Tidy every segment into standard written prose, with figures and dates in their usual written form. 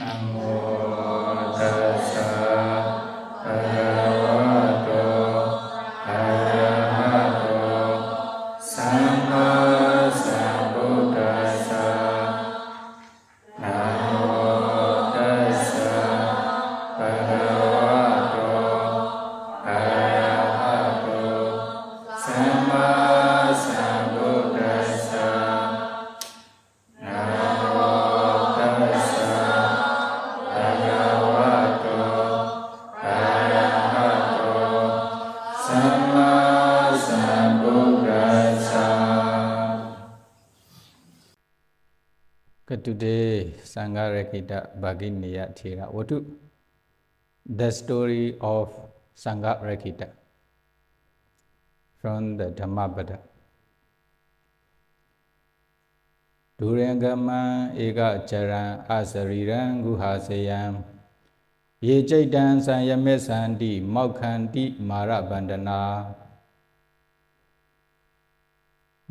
Namo tassa bhagavato arahato samma sambuddhassa. Namo tassa bhagavato arahato samma sambuddhassa. Namo tassa bhagavato arahato samma sambuddhassa. Today, Sangharakkhita bhagineyya thera. The story of Sangharakkhita from the Dhammapada. Durangama eka charan asariran guhasayam yejaitan sanyamesanti maukhanti marabandana.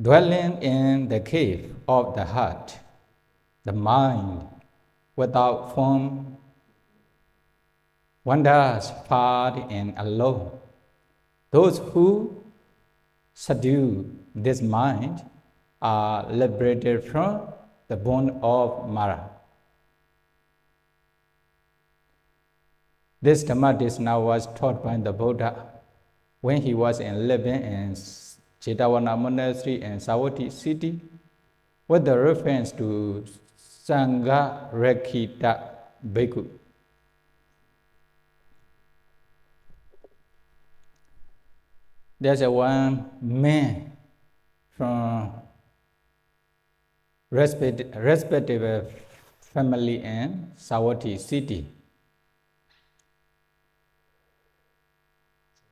Dwelling in the cave of the heart, the mind without form wanders far and alone. Those who subdue this mind are liberated from the bond of Mara. This Dhammadesna was taught by the Buddha when he was living in Jetavana monastery in Savatthi city, with the reference to Sangharakkhita bhikkhu. There's one man from respectable family in Savatthi city.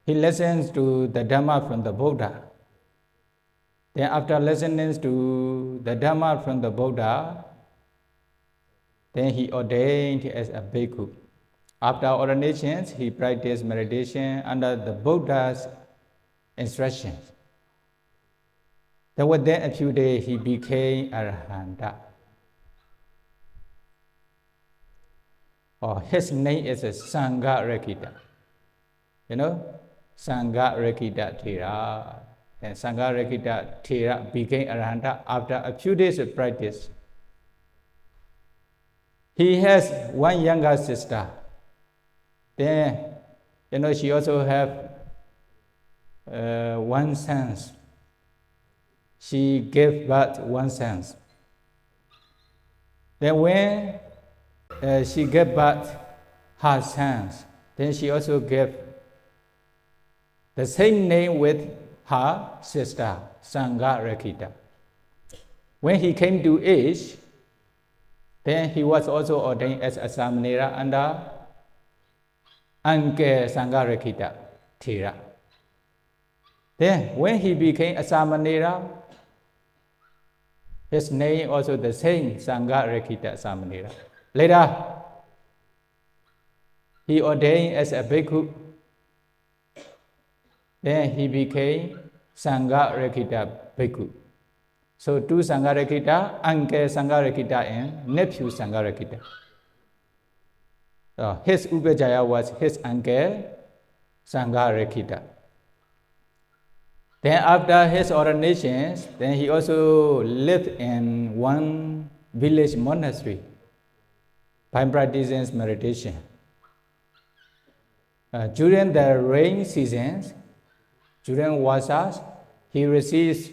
He listens to the Dhamma from the Buddha. Then after listening to the Dhamma from the Buddha, then he ordained as a bhikkhu. After ordinations, he practiced meditation under the Buddha's instructions. Then within a few days, he became Arahanta. His name is Sangharakkhita. You know, Sangharakkhita thera. And Sangharakkhita thera became Arahanta after a few days of practice. He has one younger sister. Then, she also have one son. She gave birth one son. Then when she gave birth her sons, then she also gave the same name with her sister, Sangharakkhita. When he came to age, then he was also ordained as a samanera under Uncle Sangharakkhita thera. Then when he became a samanera, his name also the same, Sangharakkhita samanera. Later, he ordained as a bhikkhu. Then he became Sangharakkhita bhikkhu. So two Sangharakkhita, Uncle Sangharakkhita and nephew Sangharakkhita. His Upajjhaya was his uncle Sangharakkhita. Then after his ordinations, then he also lived in one village monastery by practicing meditation. During the rain seasons, during wasas, he receives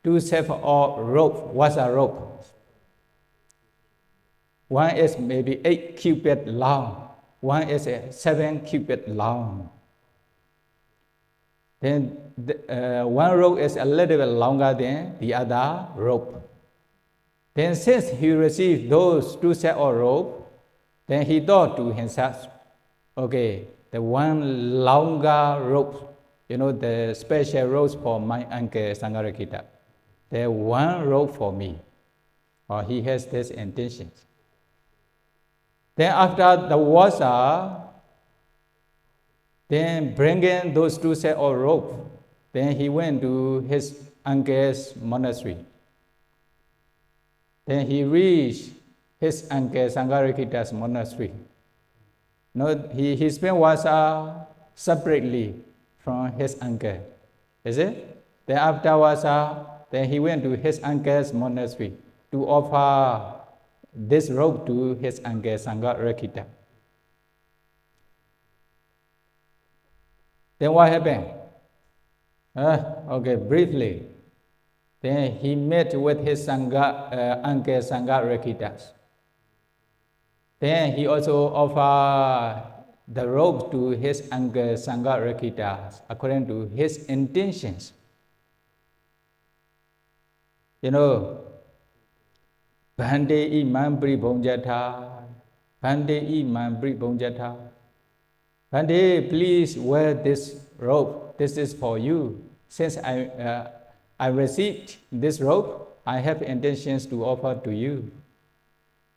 two sets of rope, wasa rope. One is maybe 8 cubits long, one is 7 cubits long. Then one rope is a little bit longer than the other rope. Then since he received those two sets of rope, then he thought to himself, okay, the one longer rope, the special ropes for my uncle Sangharakkhita. There's one rope for me. Or he has this intention. Then after the wasa, then bringing those two sets of rope, then he went to his uncle's monastery. Then he reached his uncle Sangharakkhita's monastery. No, his spent was separately from his uncle. Is it? Then afterwards, then he went to his uncle's monastery to offer this robe to his uncle Sangharakkhita. Then what happened? Okay, briefly. Then he met with his uncle Sangharakkhita. Then he also offered the robe to his uncle Sangharakkhita according to his intentions. You know, Bhante imam pribonjata, Bhante imam pribonjata. Bhante, please wear this robe. This is for you. Since I received this robe, I have intentions to offer to you.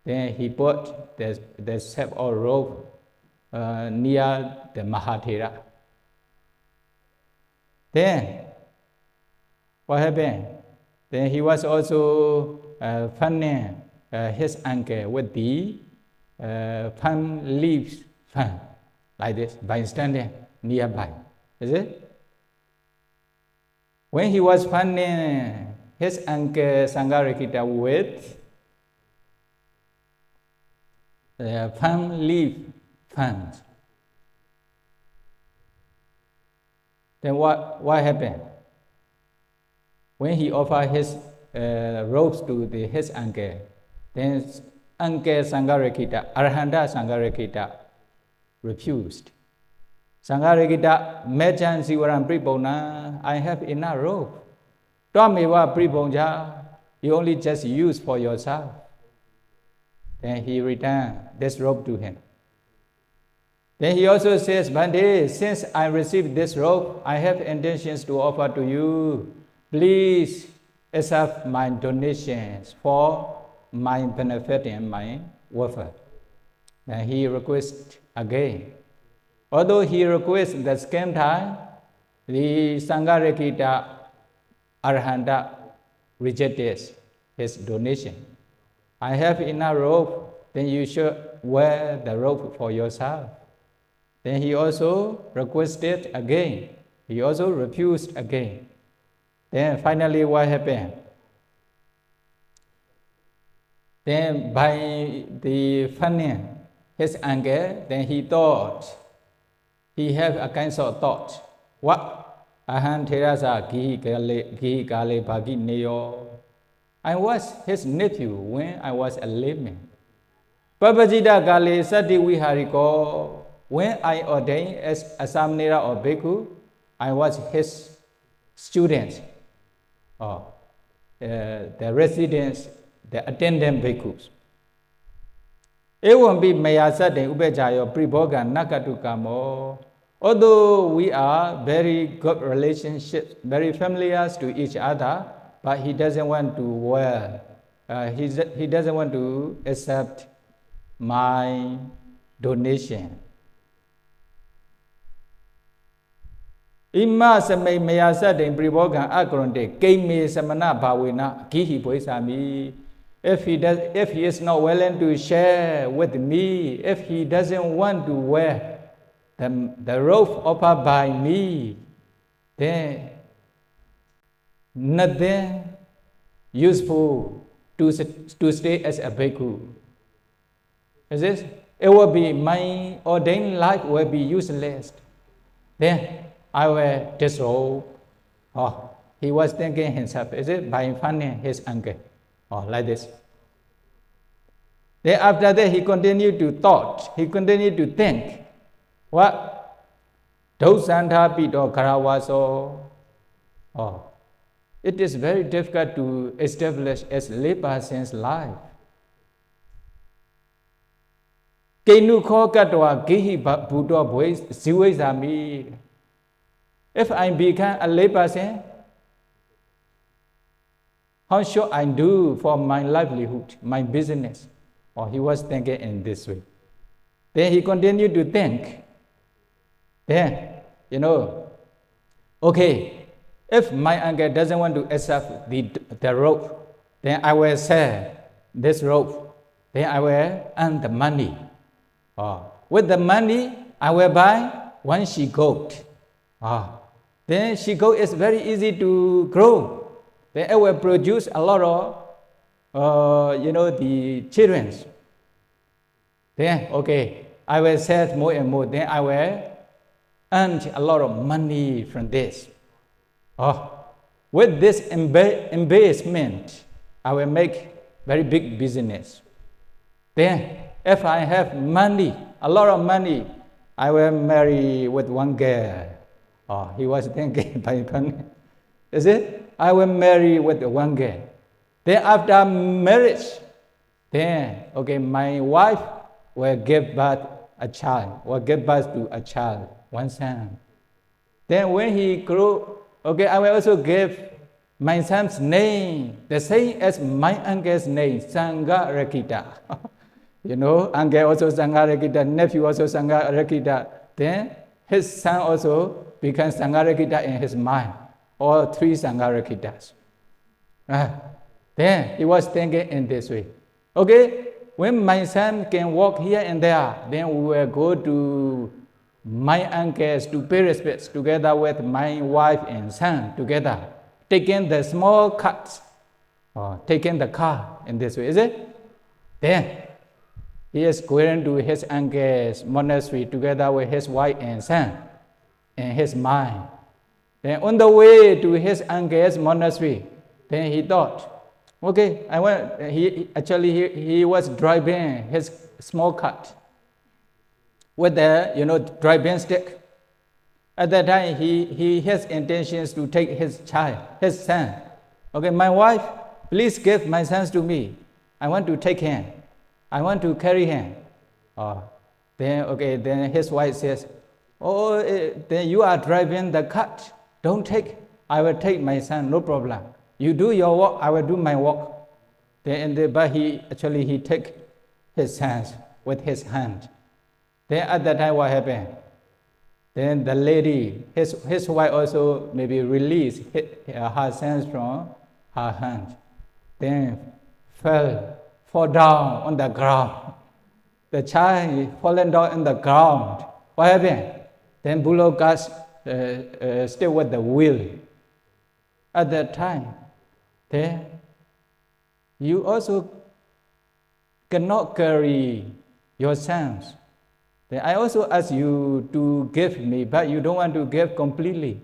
Then he put the shape of robe near the Mahathera. Then, what happened? Then he was also fanning his uncle with the palm leaves fan, like this, by standing nearby. Is it? When he was fanning his uncle Sangharakkhita with palm leaf fans, then what happened? When he offered his robes to his uncle, then uncle Sangharakkhita, Arhanta Sangharakkhita, refused. Sangharakkhita, Mechan Sivaram Pripona, I have enough robe. Tomewa Priponja, you only just use for yourself. Then he returned this robe to him. Then he also says, Bhante, since I received this robe, I have intentions to offer to you. Please accept my donations for my benefit and my welfare. Then he requests again. Although he requests the same time, the Sangharakkhita Arhanta rejected his donation. I have enough robe, then you should wear the robe for yourself. Then he also requested again. He also refused again. Then finally what happened? Then by the fanning his uncle, then he thought, he had a kind of thought, what? Aham thera gihi kale bhagineyya. I was his nephew when I was a layman. Papajita kale sati vihariko. When I ordained as a samnera or bhikkhu, I was his student, the residents, the attendant bhikkhus. Evam be mayasate ubejayo pribhoga nakatukamo. Although we are very good relationships, very familiar to each other, but he doesn't want to wear, he doesn't want to accept my donation. Imma samay mayasate pribhoga akronte kame samana bhavena gihi poisami. If he is not willing to share with me, if he doesn't want to wear the robe offered by me, then nothing useful to stay as a bhikkhu. Is this? It will be, my ordained life will be useless. Then I will disrobe. He was thinking himself, is it? By fanning his uncle. Like this. Then after that he continued to thought, he continued to think. What? Dosanta pito karavaso. It is very difficult to establish as lay person's life. Kenu kho katwa gihi buddha boys ziwezami. If I become a lay person, how should I do for my livelihood, my business? He was thinking in this way. Then he continued to think. Then, okay, if my uncle doesn't want to accept the rope, then I will sell this rope. then I will earn the money. With the money, I will buy one she goat. Then she goat is very easy to grow. Then it will produce a lot of, the children. Then, okay, I will sell more and more. Then I will earn a lot of money from this. With this investment, I will make very big business. Then, if I have money, a lot of money, I will marry with one girl. He was thinking by funny. Is it? I will marry with one girl. Then after marriage, then, okay, my wife will give birth a child, to a child, one son. Then when he grew, okay, I will also give my son's name, the same as my uncle's name, Sangharakkhita. Uncle also Sangharakkhita, nephew also Sangharakkhita. Then his son also becomes Sangharakkhita in his mind, all three Sangharakkitas. Then he was thinking in this way. Okay, when my son can walk here and there, then we will go to my uncles to pay respects together with my wife and son together, taking the small carts, taking the car in this way, is it? Then he is going to his uncle's monastery together with his wife and son in his mind. Then on the way to his uncle's monastery, then he thought, okay, he was driving his small cart with the driving stick. At that time, he has intentions to take his son. Okay, my wife, please give my sons to me. I want to take him. I want to carry him. Then his wife says, then you are driving the cart. Don't take. I will take my son, no problem. You do your work, I will do my work. But he take his sons with his hand. Then at that time, what happened? Then the lady, his wife also maybe released her sons from her hand. Then fall down on the ground. The child fallen down on the ground. What happened? Then bullock got still with the wheel. At that time, then you also cannot carry your sons. Then I also ask you to give me, but you don't want to give completely.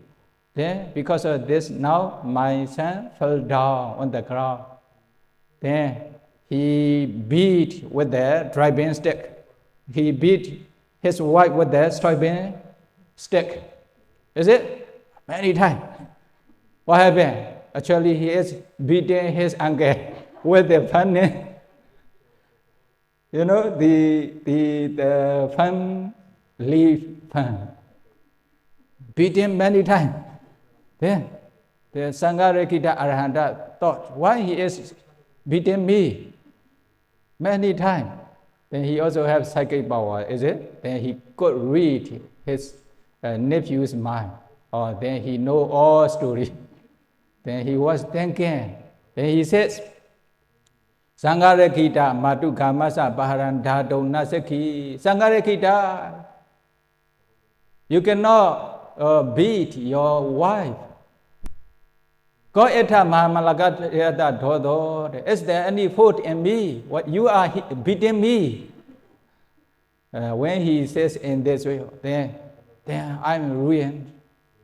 Then because of this, now my son fell down on the ground. Then he beat with the driving stick. He beat his wife with the driving stick. Is it? Many times. What happened? Actually, he is beating his uncle with the funny, the fan leaf fan. Beating many times. Then the Sangharakkhita Arahanta thought, why he is beating me many times? Then he also has psychic power, is it? Then he could read his nephew's mind. Then he know all story. Then he was thinking. Then he says, Sangharakkhita matu kamasa baharan dhadau nasakhi. Sangharakkhita, you cannot beat your wife. Ko eta mahalagat yata dhodo. Is there any fault in me? What you are beating me? When he says in this way, then I'm ruined.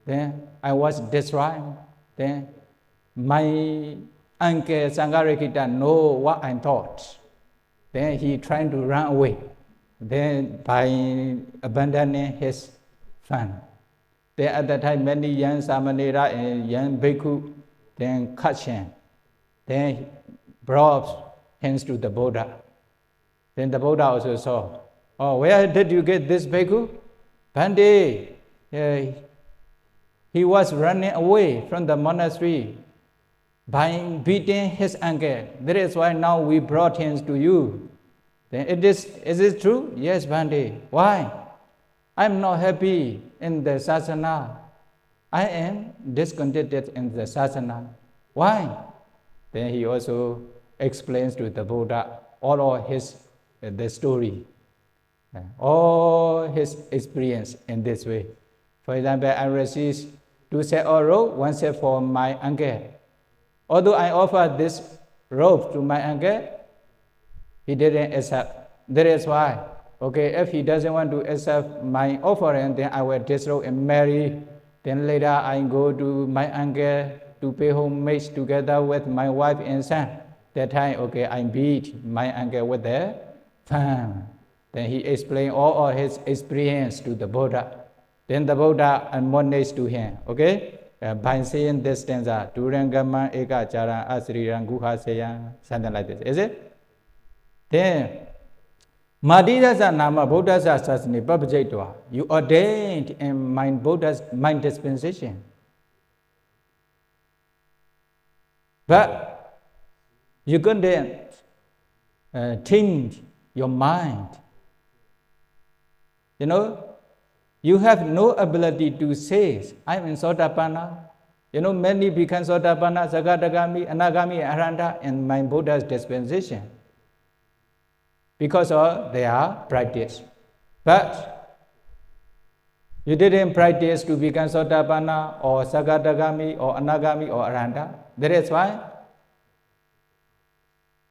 Then I was destroyed. Then my uncle Sangharakkhita know what I thought. Then he trying to run away. Then by abandoning his son. Then at that time many young Samanera and young Bhikkhu then cut him. Then brought him to the Buddha. Then the Buddha also saw, where did you get this Bhikkhu? Bhante, he was running away from the monastery by beating his uncle. That is why now we brought him to you. Then is it true? Yes, Bhante. Why? I'm not happy in the sasana. I am discontented in the sasana. Why? Then he also explains to the Buddha all of his the story, all his experience in this way. For example, I received 2 sets of rope, 1 set for my uncle. Although I offered this rope to my uncle, he didn't accept. That is why, okay, if he doesn't want to accept my offering, then I will disrobe and marry. Then later I go to my uncle to pay homage together with my wife and son. That time, okay, I beat my uncle with the fan. Then he explained all of his experience to the Buddha. Then the Buddha admonished to him, okay? By saying this stanza, Durangama Eka Chara Asriran Guha Seya, something like this, is it? Then, Madhidasa Nama Buddhasa Sasani Babajaytwa, you ordained in my Buddha's mind dispensation. But you couldn't change your mind. You know, you have no ability to say, I am in Sotapanna. You know, many become Sotapanna, Sagadagami, Anagami, Arhanta in my Buddha's dispensation because of their practice. But you didn't practice to become Sotapanna or Sagadagami or Anagami or Arhanta. That is why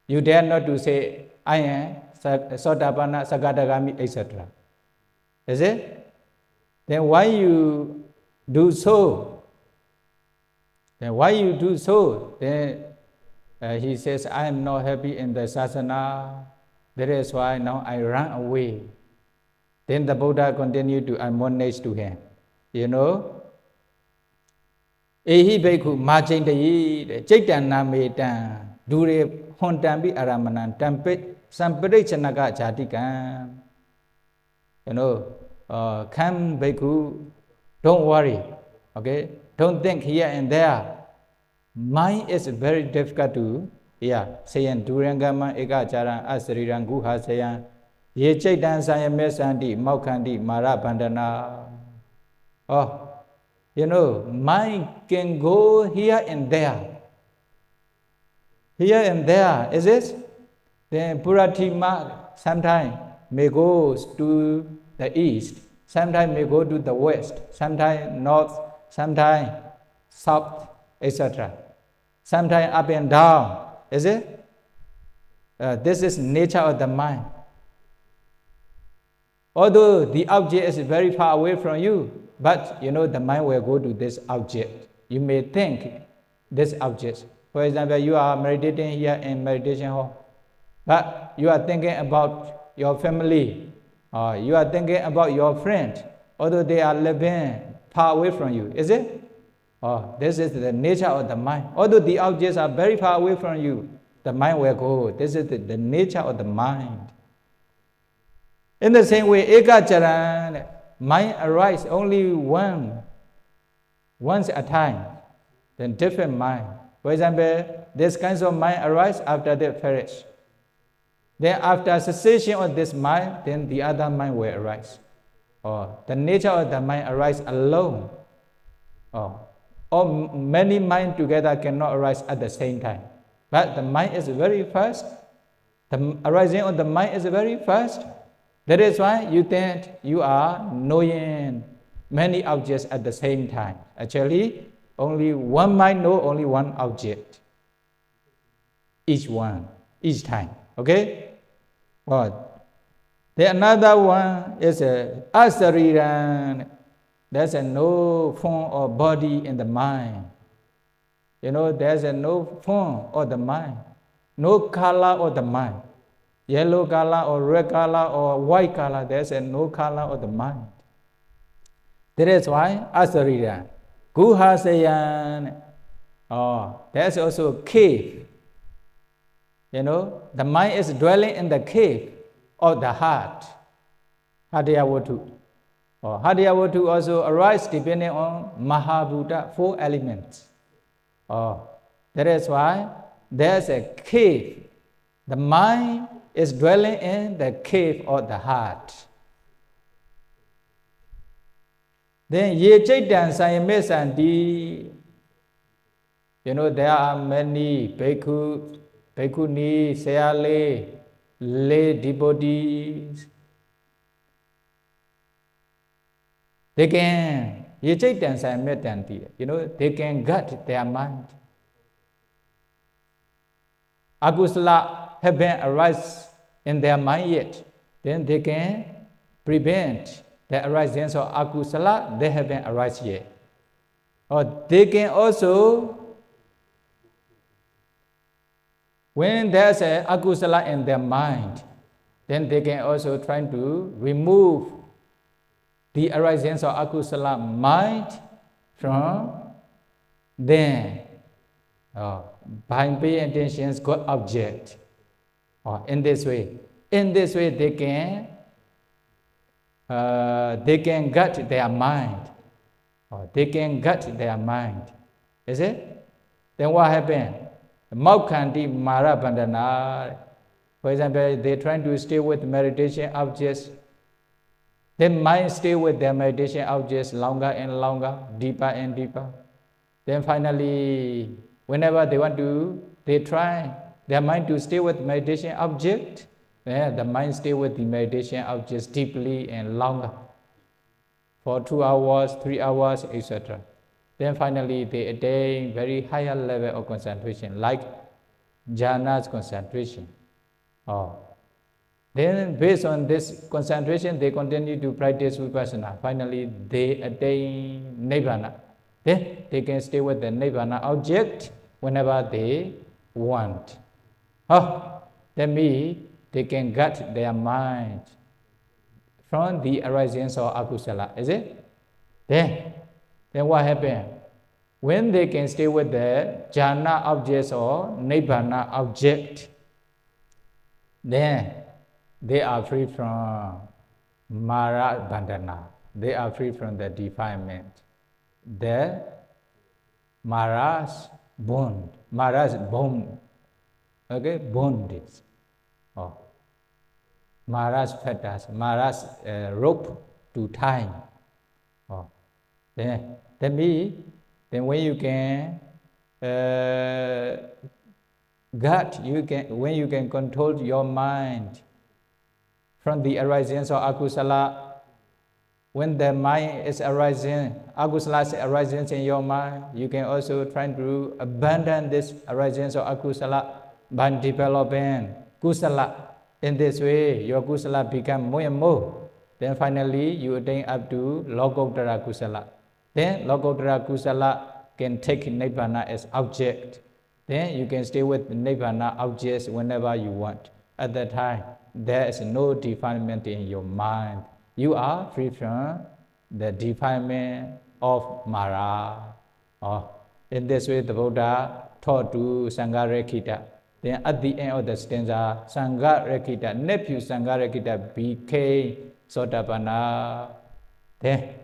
you dare not to say, I am Sotapanna, Sagadagami, etc. Is it? Then why you do so? Then why you do so? Then he says, I am not happy in the sasana. That is why now I run away. Then the Buddha continued to admonish to him. You know, Ehi Bhikkhu Majindayi, Chaitanya Metan, Dure Hontambi Aramanan, Tampit, Samparichanaga Jatikam. You know, come Bhikkhu, don't worry, okay? Don't think here and there. Mind is very difficult to, saying Durangama Eka Chara Asriran Guha Sayan, Ye Chaitan Sayame Sandi, Maukandi, Mara Bandana. Oh, you know, mind can go here and there. Here and there, is it? Then Puratima sometimes may go to the east, sometimes may go to the west, sometimes north, sometimes south, etc. Sometimes up and down, is it? This is nature of the mind. Although the object is very far away from you, but you know the mind will go to this object. You may think this object. For example, you are meditating here in meditation hall, but you are thinking about your family, or you are thinking about your friend, although they are living far away from you, is it? This is the nature of the mind. Although the objects are very far away from you, the mind will go. This is the nature of the mind. In the same way, Ekacharan, mind arises only once a time, then different mind. For example, this kinds of mind arise after they perish. Then after cessation of this mind, then the other mind will arise. The nature of the mind arises alone. Or many minds together cannot arise at the same time. But the mind is very fast. The arising of the mind is very fast. That is why you think you are knowing many objects at the same time. Actually, only one mind knows only one object. Each time. Okay? Then another one is asariran. There's no form or body in the mind. You know, there's no form of the mind, no color of the mind. Yellow color or red color or white color, there's no color of the mind. That is why asariran. Guhasayan. There's also a cave. You know, the mind is dwelling in the cave of the heart. Hadiyawatu. Hadiyawatu also arises depending on Mahabhuta, 4 elements. That is why there's a cave. The mind is dwelling in the cave of the heart. Then Ye Chaitan Sayame Sandi. You know, there are many bhikkhu, bhikkhuni, sayale, lay devotees, they can, they can gut their mind. Agusala haven't arise in their mind yet, then they can prevent the arising of akusala, they haven't arisen yet. Or they can also, when there's a akusala in their mind, then they can also try to remove the arising of akusala mind from them. By paying attention to God object. In this way they can gut their mind. They can gut their mind. Is it? Then what happened? Maukhanti Mara Bandhana. For example, they trying to stay with meditation objects. Their mind stay with their meditation objects longer and longer, deeper and deeper. Then finally, whenever they want to, they try their mind to stay with meditation object. The mind stay with the meditation objects deeply and longer, for 2 hours, 3 hours, etc. Then finally, they attain very higher level of concentration, like jhana's concentration. Then based on this concentration, they continue to practice vipassana. Finally, they attain nibbana. Then they can stay with the nibbana object whenever they want. That means they can gut their mind from the arisings of akusala. Is it? Then what happened? When they can stay with the jhana objects or nibbana object, then they are free from mara bandhana. They are free from the defilement. The Mara's bond. Okay, bondage. Mara's fetters, Mara's rope to tie. Then when you can when you can control your mind from the arisings of akusala. When the mind is arising, akusala is arising in your mind, you can also try to abandon this arisings of akusala by developing kusala. In this way, your kusala become more and more. Then finally, you attain up to lokottara kusala. Then lokottara kusala can take nibbana as object. Then you can stay with nibbana objects whenever you want. At that time, there is no defilement in your mind. You are free from the defilement of Mara. In this way, the Buddha taught to Sangharakkhita. Then at the end of the stanza, Sangharakkhita, nephew Sangharakkhita became Sotapanna. Then,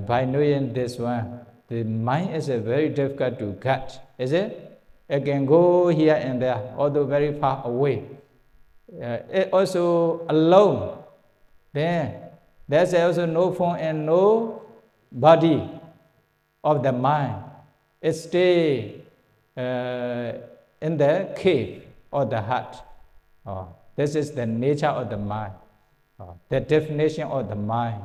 by knowing this one, the mind is very difficult to catch. Is it? It can go here and there, although very far away. It also alone. Then there's also no form and no body of the mind. It stays in the cave of the heart. This is the nature of the mind, the definition of the mind.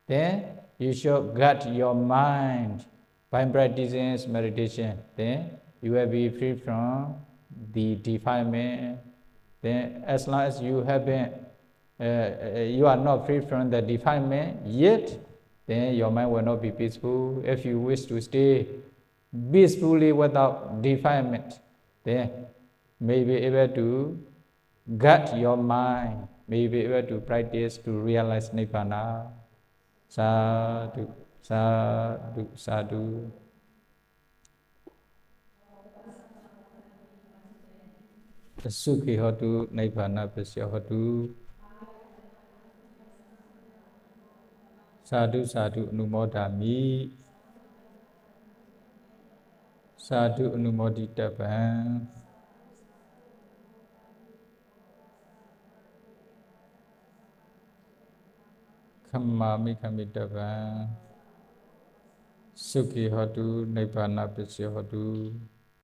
Then you should guard your mind by practicing meditation. Then you will be free from the defilement. Then as long as you have been you are not free from the defilement yet, then your mind will not be peaceful. If you wish to stay peacefully without defilement, then may be able to guard your mind, may be able to practice to realize nibbana. Sadhu, sadhu, sadhu. Sukhi hotu, nibbana pasya hotu. Sadhu, sadhu, anumodami. Sadhu, anumoditavam. Khammami khamitavam. Sukhi hotu, nibbana pasya hotu.